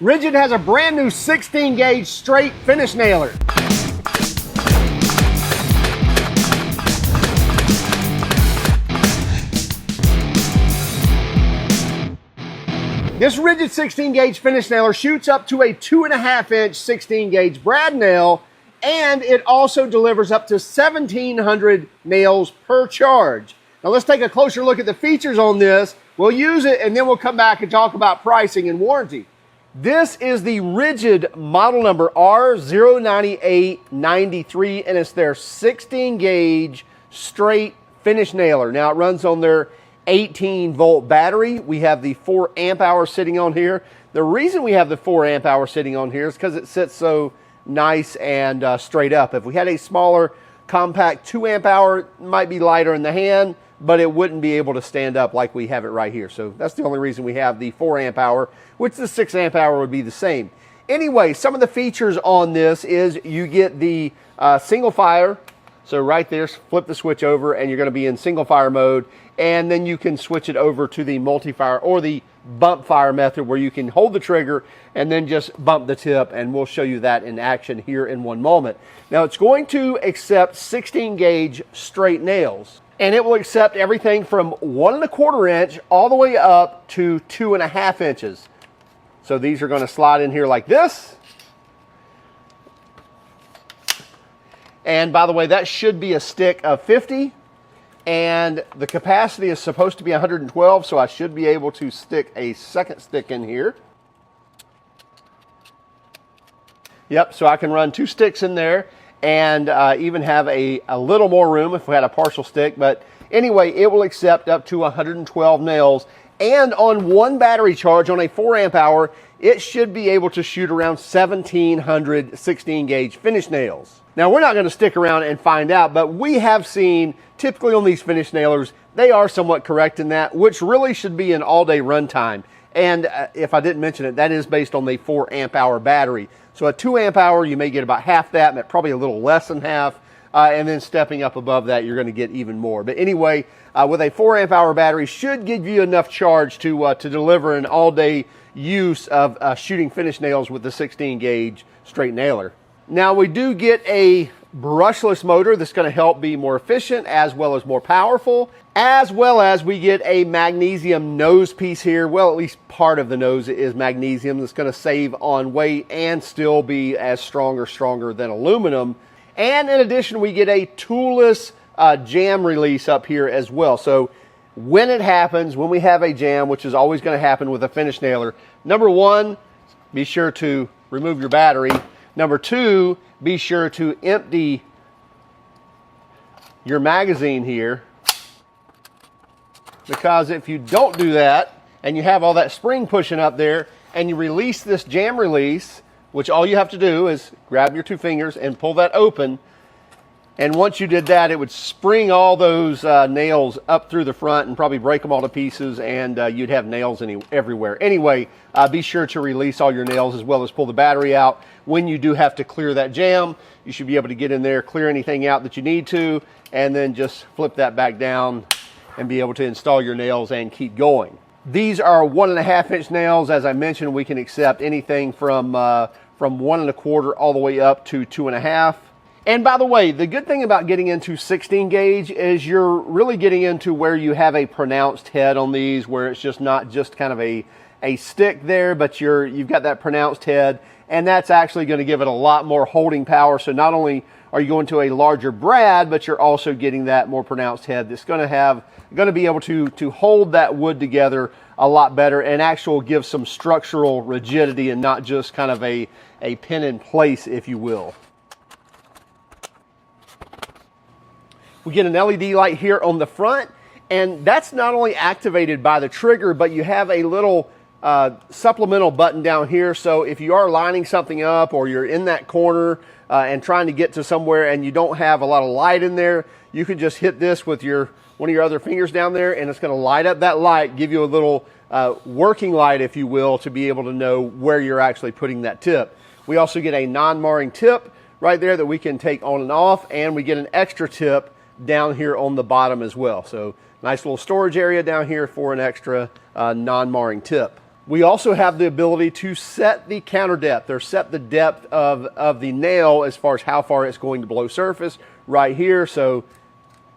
RIDGID has a brand new 16 gauge straight finish nailer. This RIDGID 16 gauge finish nailer shoots up to a 2.5 inch 16 gauge brad nail, and it also delivers up to 1,700 nails per charge. Now let's take a closer look at the features on this. We'll use it and then we'll come back and talk about pricing and warranty. This is the RIDGID model number R09893, and it's their 16 gauge straight finish nailer. Now it runs on their 18 volt battery. We have the 4 amp hour sitting on here. The reason we have the 4 amp hour sitting on here is because it sits so nice and straight up. If we had a smaller compact 2 amp hour, it might be lighter in the hand, but it wouldn't be able to stand up like we have it right here. So that's the only reason we have the 4 amp hour, which the 6 amp hour would be the same. Anyway, some of the features on this is you get the single fire. So right there, flip the switch over and you're going to be in single fire mode, and then you can switch it over to the multi-fire or the bump fire method where you can hold the trigger and then just bump the tip, and we'll show you that in action here in one moment. Now it's going to accept 16 gauge straight nails, and it will accept everything from 1.25 inch all the way up to 2.5 inches. So these are going to slide in here like this. And by the way, that should be a stick of 50, and the capacity is supposed to be 112, so I should be able to stick a second stick in here. Yep, so I can run 2 sticks in there and even have a little more room if we had a partial stick. But anyway, it will accept up to 112 nails, and on 1 battery charge on a 4 amp hour, it should be able to shoot around 1,700 16 gauge finish nails. Now we're not going to stick around and find out, but we have seen typically on these finish nailers, they are somewhat correct in that, which really should be an all-day runtime. And if I didn't mention it, that is based on the 4 amp hour battery. So a 2 amp hour, you may get about half that, but probably a little less than half. And then stepping up above that, you're going to get even more. But anyway, with a 4 amp hour battery, should give you enough charge to deliver an all-day use of shooting finish nails with the 16 gauge straight nailer. Now we do get a brushless motor that's going to help be more efficient as well as more powerful, as well as we get a magnesium nose piece here. Well, at least part of the nose is magnesium. That's going to save on weight and still be as stronger than aluminum. And in addition, we get a toolless jam release up here as well. So when it happens, when we have a jam, which is always going to happen with a finish nailer, number 1, be sure to remove your battery. Number 2, be sure to empty your magazine here, because if you don't do that and you have all that spring pushing up there and you release this jam release, which all you have to do is grab your 2 fingers and pull that open, and once you did that, it would spring all those nails up through the front and probably break them all to pieces, and you'd have nails everywhere. Anyway, be sure to release all your nails as well as pull the battery out. When you do have to clear that jam, you should be able to get in there, clear anything out that you need to, and then just flip that back down and be able to install your nails and keep going. These are 1.5 inch nails. As I mentioned, we can accept anything from 1.25 all the way up to 2.5. And by the way, the good thing about getting into 16 gauge is you're really getting into where you have a pronounced head on these, where it's just not just kind of a stick there, but you've got that pronounced head, and that's actually going to give it a lot more holding power. So not only are you going to a larger brad, but you're also getting that more pronounced head that's going to be able to hold that wood together a lot better and actually give some structural rigidity and not just kind of a pin in place, if you will. We get an LED light here on the front, and that's not only activated by the trigger, but you have a little supplemental button down here. So if you are lining something up or you're in that corner and trying to get to somewhere and you don't have a lot of light in there, you can just hit this with one of your other fingers down there, and it's going to light up that light, give you a little working light, if you will, to be able to know where you're actually putting that tip. We also get a non-marring tip right there that we can take on and off, and we get an extra tip down here on the bottom as well. So nice little storage area down here for an extra non-marring tip. We also have the ability to set the counter depth, or set the depth of the nail as far as how far it's going to below surface right here. So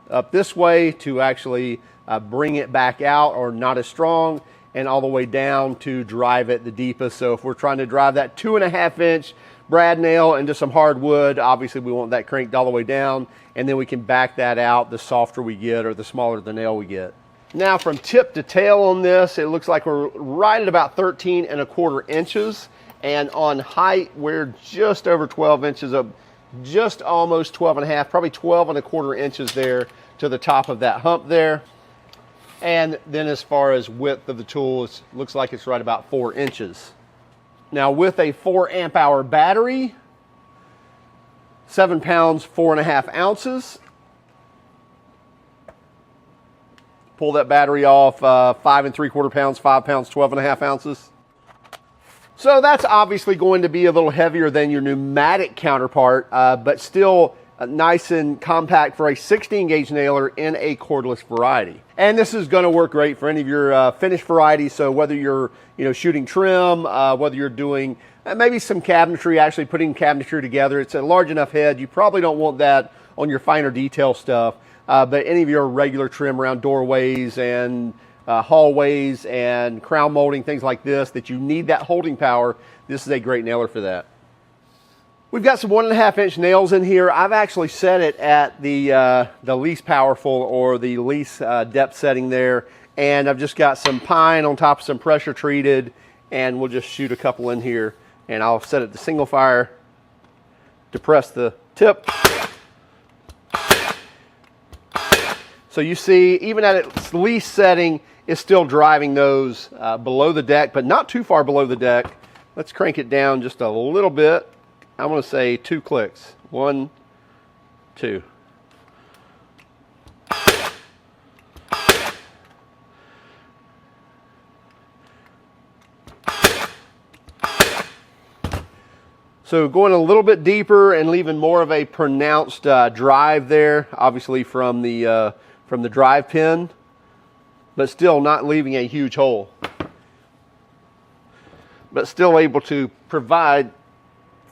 up this way to actually bring it back out or not as strong, and all the way down to drive it the deepest. So if we're trying to drive that 2.5 inch brad nail into some hardwood, obviously we want that cranked all the way down, and then we can back that out the softer we get or the smaller the nail we get. Now from tip to tail on this, it looks like we're right at about 13.25 inches, and on height we're just over 12 inches up, just almost 12.5, probably 12.25 inches there to the top of that hump there. And then as far as width of the tool, it looks like it's right about 4 inches. Now with a 4 amp hour battery, 7 pounds, 4.5 ounces. Pull that battery off, 5 3/4 pounds, 5 pounds, 12.5 ounces. So that's obviously going to be a little heavier than your pneumatic counterpart, but still nice and compact for a 16 gauge nailer in a cordless variety. And this is going to work great for any of your finished varieties. So whether you're shooting trim, whether you're doing maybe some cabinetry, actually putting cabinetry together, it's a large enough head. You probably don't want that on your finer detail stuff, but any of your regular trim around doorways and hallways and crown molding, things like this, that you need that holding power, this is a great nailer for that. We've got some 1.5 inch nails in here. I've actually set it at the least powerful, or the least depth setting there. And I've just got some pine on top of some pressure treated, and we'll just shoot a couple in here. And I'll set it to single fire, depress the tip. So you see, even at its least setting, it's still driving those below the deck, but not too far below the deck. Let's crank it down just a little bit. I'm going to say 2 clicks. 1, 2. So going a little bit deeper and leaving more of a pronounced drive there, obviously from the drive pin, but still not leaving a huge hole. But still able to provide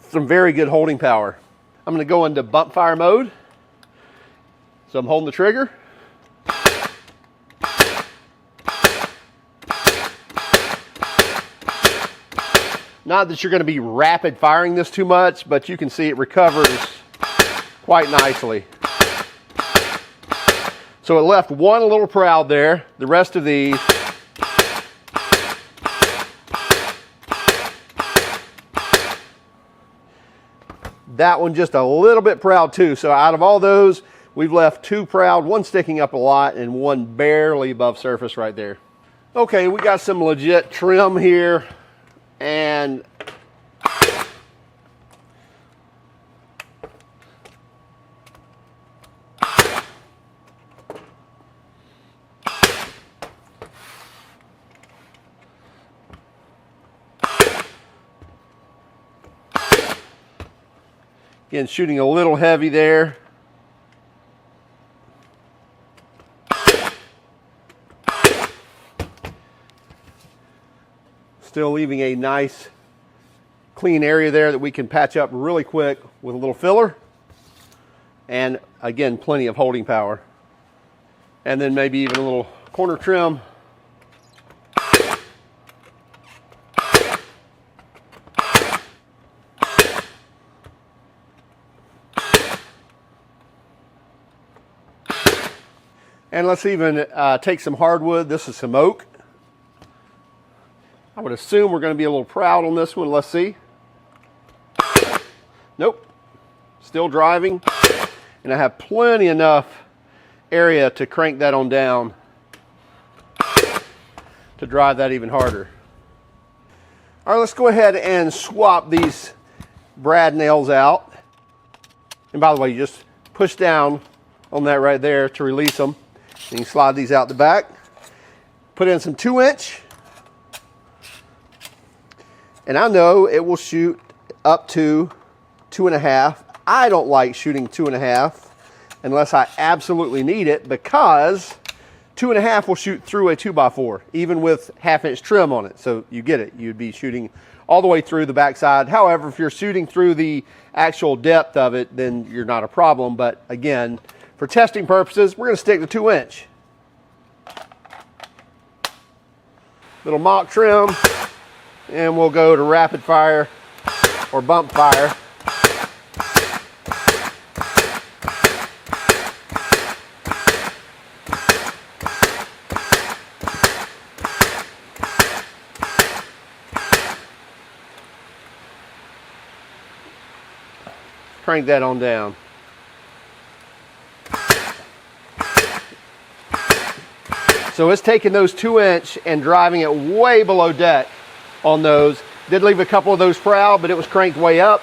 some very good holding power. I'm going to go into bump fire mode. So I'm holding the trigger. Not that you're going to be rapid firing this too much, but you can see it recovers quite nicely. So it left one a little proud there. The rest of these, that one just a little bit proud too. So out of all those, we've left 2 proud, 1 sticking up a lot and 1 barely above surface right there. Okay, we got some legit trim here, and again, shooting a little heavy there. Still leaving a nice clean area there that we can patch up really quick with a little filler. And again, plenty of holding power. And then maybe even a little corner trim. And let's even take some hardwood. This is some oak. I would assume we're going to be a little proud on this one. Let's see. Nope. Still driving. And I have plenty enough area to crank that on down to drive that even harder. All right, let's go ahead and swap these brad nails out. And by the way, you just push down on that right there to release them. You can slide these out the back. Put in some 2 inch. And I know it will shoot up to 2.5. I don't like shooting 2.5 unless I absolutely need it, because 2.5 will shoot through a 2x4, even with 1/2 inch trim on it. So you get it. You'd be shooting all the way through the backside. However, if you're shooting through the actual depth of it, then you're not a problem. But again, for testing purposes, we're going to stick to 2-inch. Little mock trim, and we'll go to rapid fire or bump fire. Crank that on down. So it's taking those 2-inch and driving it way below deck on those. Did leave a couple of those proud, but it was cranked way up.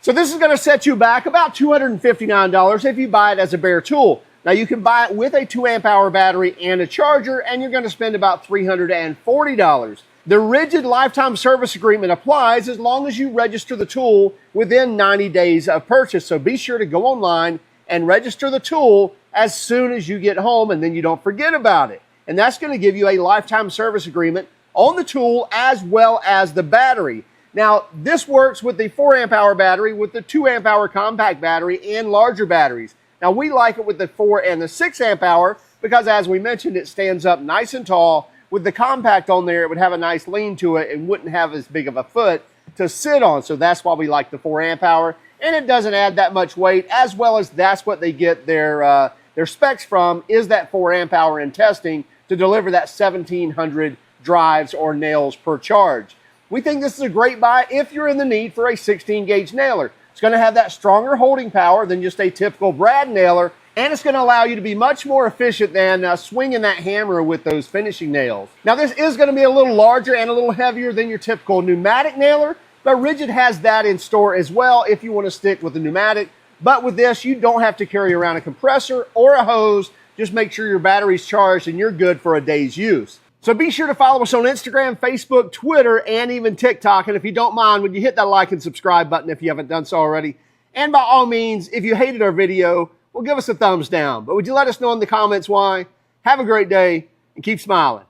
So this is going to set you back about $259 if you buy it as a bare tool. Now you can buy it with a 2-amp-hour battery and a charger, and you're going to spend about $340. The RIDGID lifetime service agreement applies as long as you register the tool within 90 days of purchase. So be sure to go online and register the tool as soon as you get home, and then you don't forget about it. And that's going to give you a lifetime service agreement on the tool as well as the battery. Now, this works with the 4-amp-hour battery, with the 2-amp-hour compact battery, and larger batteries. Now, we like it with the 4 and the 6-amp-hour because, as we mentioned, it stands up nice and tall. With the compact on there, it would have a nice lean to it and wouldn't have as big of a foot to sit on. So that's why we like the 4-amp-hour. And it doesn't add that much weight, as well as that's what they get their specs from, is that 4-amp-hour in testing to deliver that 1,700 drives or nails per charge. We think this is a great buy if you're in the need for a 16-gauge nailer. It's going to have that stronger holding power than just a typical brad nailer, and it's going to allow you to be much more efficient than swinging that hammer with those finishing nails. Now, this is going to be a little larger and a little heavier than your typical pneumatic nailer, but RIDGID has that in store as well if you want to stick with the pneumatic. But with this, you don't have to carry around a compressor or a hose. Just make sure your battery's charged and you're good for a day's use. So be sure to follow us on Instagram, Facebook, Twitter, and even TikTok. And if you don't mind, would you hit that like and subscribe button if you haven't done so already? And by all means, if you hated our video, well, give us a thumbs down. But would you let us know in the comments why? Have a great day and keep smiling.